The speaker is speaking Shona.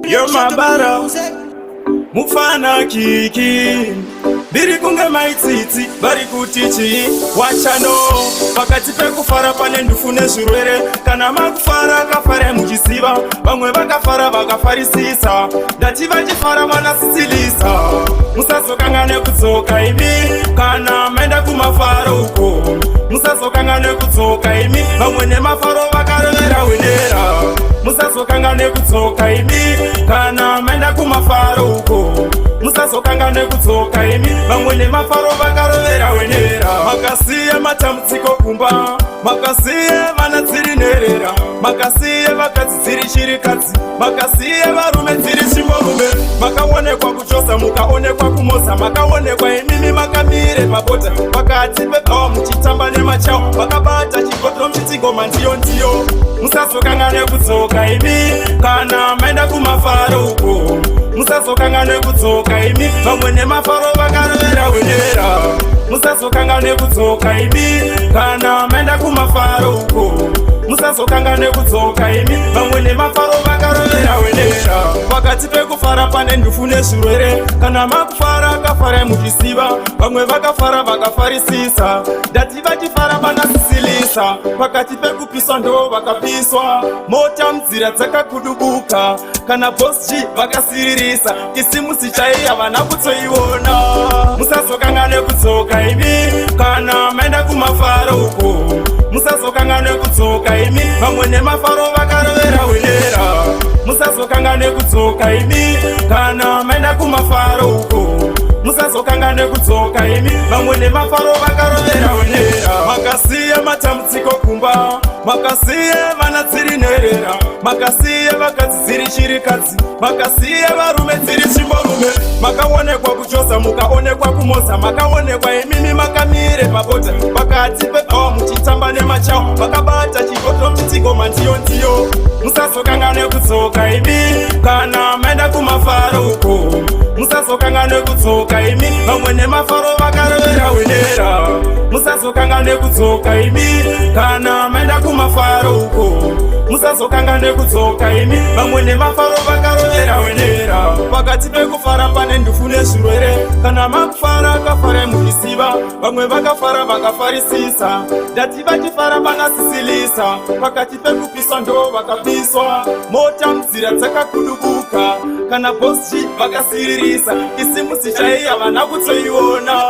You're my butter, mufana kiki. Biri kunge maitsitsi, bari kutichi. Wachano, pakati pekufara pane ndufune zvirwere. Kana makufara kafare muchisiva, vamwe vakafara vakafarisisa. Ndati vachifara vanasisilisa. Musazokangane kudzoka imi, kana maenda kumafaro uko. Musazokangane kudzoka imi, vamwe nemafaro vakarovera wenera. Musazokangane kudzoka imi, kana maenda kumafaro uko. Musazokangane kudzoka imi, vamwe nemafaro vakarovera wenera. Makasiye matambudziko kumba, makasiye vana dziri nherera, makasiye vakadzi dziri chirikadzi, makasiye varume dziri chimborume. Makaonekwa kuchosa, mukaonekwa kumosa, makaonekwa imimi makamire pabota pakati pebhawa muchitamba nemachao, vakabata chigodro muchigoma ndiyo ndiyo. Musazokangane kudzoka imi, kana maenda kumafaro uko. Musazokangane kudzoka imi, vamwe nemafaro vakarovera wenera. Musazokangane kudzoka imi, kana maenda kumafaro uko. Musazokangane kudzoka imi, vamwe nemafaro vakarovera wenera. Pakati pekufara pane ndufu nezvirwere, kana makufara kafara muchisiva, vamwe vakafara vakafarisisa. Ndati vachifara vanasisilisa, pakati pekupiswa ndo vakapiswa. Mota munzira dzakakudubuka, kana bosji vakasiririsa, kisimusi chai havana kutsoiona. Musazokangane kudzoka imi, kana maenda kumafaro uko. Musazokangane kudzoka imi, vamwe nemafaro vakarovera wenera. Musazokangane kudzoka imi, kana maenda kumafaro uko. Musazokangane kudzoka imi, vamwe nemafaro vakarovera wenera. Makasiye matambudziko kumba, makasiye vana dziri nherera, makasiye vakadzi dziri chirikadzi, makasiye varume dziri chimborume. Makaonekwa kuchosa, mukaonekwa kumosa, makaonekwa imimi makamire pabota pakati pebhawa muchitamba nemachao, vakabata chigodro muchigoma ndiyo ndiyo. Musazokangane kudzoka imi, kana maenda kumafaro uko. Musazokangane kudzoka imi, vamwe nemafaro vakarovera wenera. Musazokangane kudzoka imi, kana maenda kumafaro uko. Musazokangane kudzoka imi, vamwe nemafaro vakarovera wenera. Pakati pekufara pane ndufu nezvirwere, kana makufara kafara muchisiva, vamwe vakafara vakafarisisa. Ndati vachifara vanasisilisa, pakati pekupiswa ndo vakapiswa. Mota munzira dzakakudubuka, kana bosji vakasiririsa, kisimusi chai havana kutsoiona.